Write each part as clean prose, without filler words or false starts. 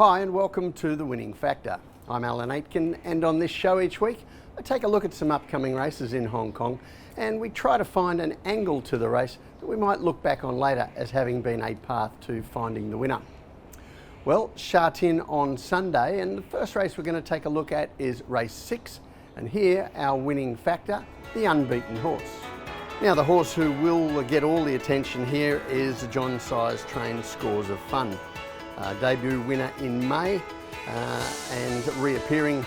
Hi and welcome to The Winning Factor. I'm Alan Aitken, and on this show each week I take a look at some upcoming races in Hong Kong and we try to find an angle to the race that we might look back on later as having been a path to finding the winner. Well, Sha Tin on Sunday, and the first race we're going to take a look at is race 6, and here our winning factor, the unbeaten horse. Now the horse who will get all the attention here is John Sai's trained Scores of Fun. Debut winner in May and reappearing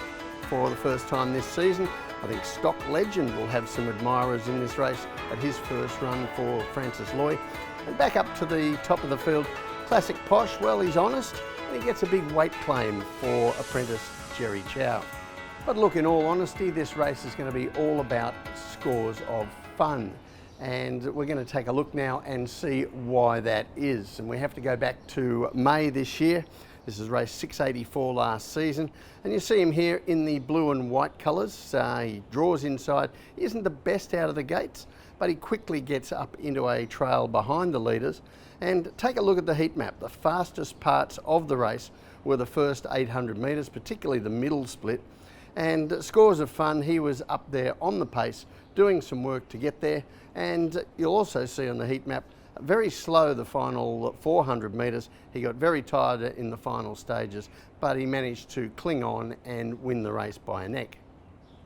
for the first time this season. I think Stock Legend will have some admirers in this race at his first run for Francis Loy. And back up to the top of the field, Classic Posh, well, he's honest and he gets a big weight claim for apprentice Jerry Chow. But look, in all honesty, this race is going to be all about Scores of Fun. And we're going to take a look now and see why that is. And we have to go back to May this year. This is race 684 last season. And you see him here in the blue and white colours. He draws inside. He isn't the best out of the gates, but he quickly gets up into a trail behind the leaders. And take a look at the heat map. The fastest parts of the race were the first 800 metres, particularly the middle split. And Scores of Fun, he was up there on the pace, doing some work to get there. And you'll also see on the heat map, very slow the final 400 metres. He got very tired in the final stages, but he managed to cling on and win the race by a neck.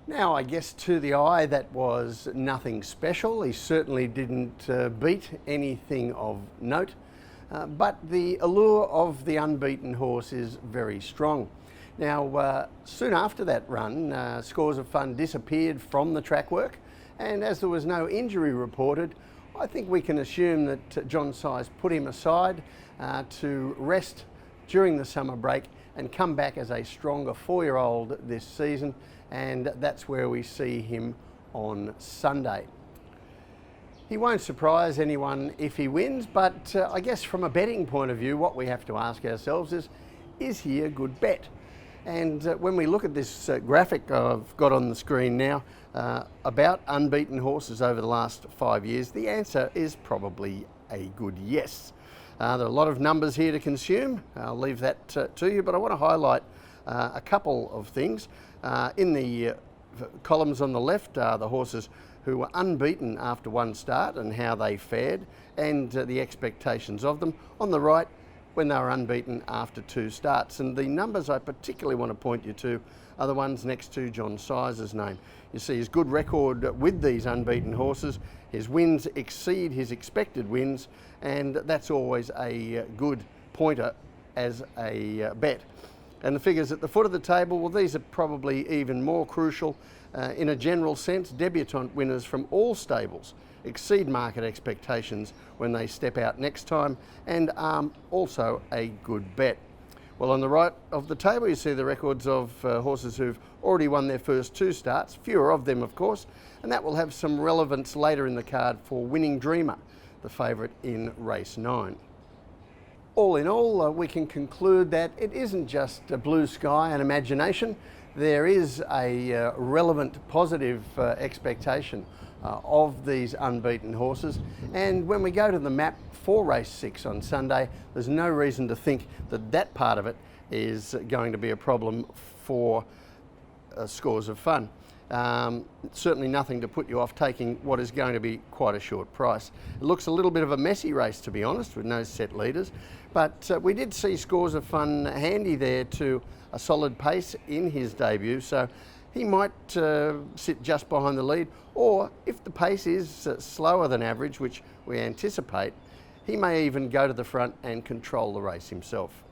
Now, I guess to the eye that was nothing special. He certainly didn't beat anything of note, but the allure of the unbeaten horse is very strong. Now, soon after that run, Scores of Fun disappeared from the track work, and as there was no injury reported, I think we can assume that John Sai's put him aside to rest during the summer break and come back as a stronger 4-year-old this season, and that's where we see him on Sunday. He won't surprise anyone if he wins, but I guess from a betting point of view, what we have to ask ourselves is he a good bet? And when we look at this graphic I've got on the screen now about unbeaten horses over the last 5 years, the answer is probably a good yes. There are a lot of numbers here to consume. I'll leave that to you, but I want to highlight a couple of things. In the columns on the left are the horses who were unbeaten after one start and how they fared, and the expectations of them. On the right, when they were unbeaten after 2 starts. And the numbers I particularly want to point you to are the ones next to John Sai's name. You see his good record with these unbeaten horses. His wins exceed his expected wins, and that's always a good pointer as a bet. And the figures at the foot of the table, well, these are probably even more crucial. In a general sense, debutant winners from all stables exceed market expectations when they step out next time, and are also a good bet. Well, on the right of the table you see the records of horses who've already won their first 2 starts, fewer of them of course, and that will have some relevance later in the card for Winning Dreamer, the favourite in race 9. All in all, we can conclude that it isn't just a blue sky and imagination. There is a relevant positive expectation of these unbeaten horses, and when we go to the map for race 6 on Sunday, there's no reason to think that that part of it is going to be a problem for Scores of Fun. Certainly nothing to put you off taking what is going to be quite a short price. It looks a little bit of a messy race, to be honest, with no set leaders, but we did see Scores of Fun handy there to a solid pace in his debut, so he might sit just behind the lead, or if the pace is slower than average, which we anticipate, he may even go to the front and control the race himself.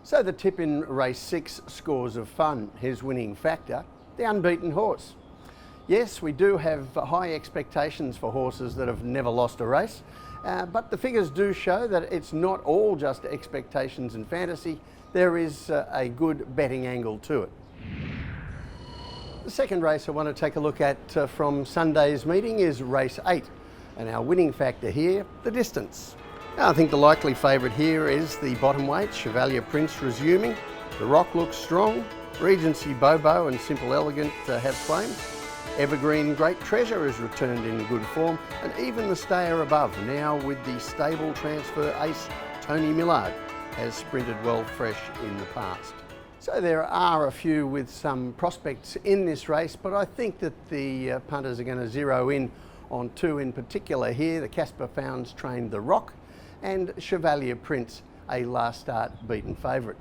So the tip in race 6, Scores of Fun, his winning factor, the unbeaten horse. Yes, we do have high expectations for horses that have never lost a race, but the figures do show that it's not all just expectations and fantasy. There is a good betting angle to it. The second race I want to take a look at from Sunday's meeting is race 8, and our winning factor here, the distance. Now, I think the likely favourite here is the bottom weight, Chevalier Prince resuming. The Rock looks strong. Regency Bobo and Simple Elegant have claims. Evergreen Great Treasure is returned in good form, and even the stayer above, now with the stable transfer ace Tony Millard, has sprinted well fresh in the past. So there are a few with some prospects in this race, but I think that the punters are going to zero in on two in particular here. The Casper Founds trained the Rock and Chevalier Prince, a last start beaten favourite.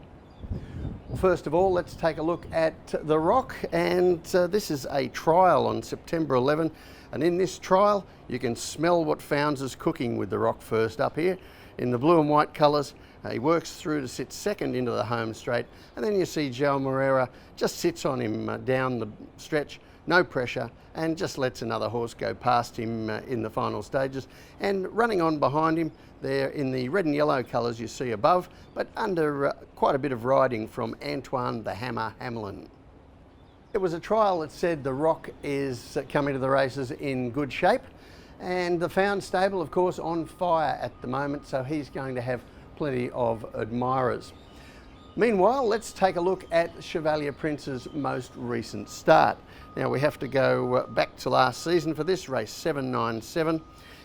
First of all, let's take a look at the Rock, and this is a trial on September 11, and in this trial you can smell what Founds is cooking with the Rock first up here in the blue and white colours. He works through to sit second into the home straight, and then you see Joe Moreira just sits on him down the stretch, no pressure, and just lets another horse go past him in the final stages. And running on behind him there in the red and yellow colours you see above, but under quite a bit of riding from Antoine the Hammer Hamlin. It was a trial that said the Rock is coming to the races in good shape, and the Found stable, of course, on fire at the moment, so he's going to have plenty of admirers. Meanwhile, let's take a look at Chevalier Prince's most recent start. Now we have to go back to last season for this race, 797,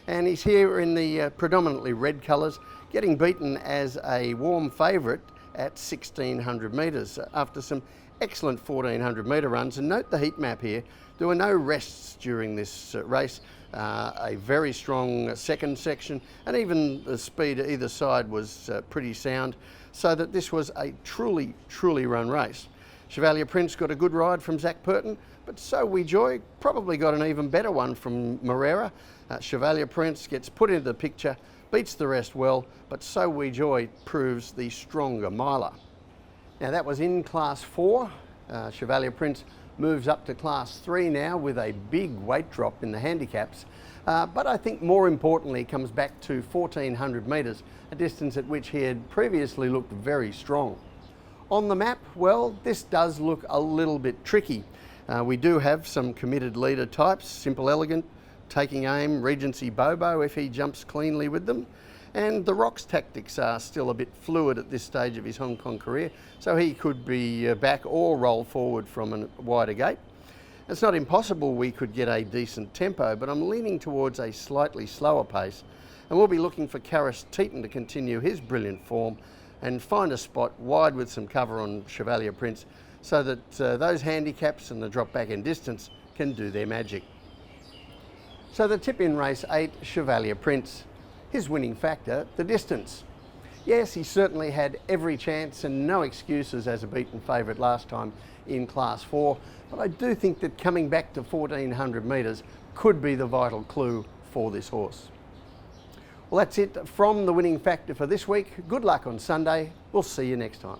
and he's here in the predominantly red colours, getting beaten as a warm favourite at 1600 metres after some excellent 1400 metre runs. And note the heat map here, there were no rests during this race. A very strong second section, and even the speed either side was pretty sound, so that this was a truly run race. Chevalier Prince got a good ride from Zach Purton, but So We Joy probably got an even better one from Moreira. Chevalier Prince gets put into the picture, beats the rest well, but So We Joy proves the stronger miler. Now that was in Class 4. Chevalier Prince moves up to Class 3 now with a big weight drop in the handicaps, but I think more importantly comes back to 1400 metres, a distance at which he had previously looked very strong. On the map, well, this does look a little bit tricky. We do have some committed leader types, Simple Elegant, Taking Aim, Regency Bobo if he jumps cleanly with them. And the Rock's tactics are still a bit fluid at this stage of his Hong Kong career, so he could be back or roll forward from a wider gate. It's not impossible we could get a decent tempo, but I'm leaning towards a slightly slower pace, and we'll be looking for Karis Teton to continue his brilliant form and find a spot wide with some cover on Chevalier Prince, so that those handicaps and the drop back in distance can do their magic. So the tip in race 8, Chevalier Prince. His winning factor, the distance. Yes, he certainly had every chance and no excuses as a beaten favourite last time in Class 4, but I do think that coming back to 1400 metres could be the vital clue for this horse. Well, that's it from the winning factor for this week. Good luck on Sunday. We'll see you next time.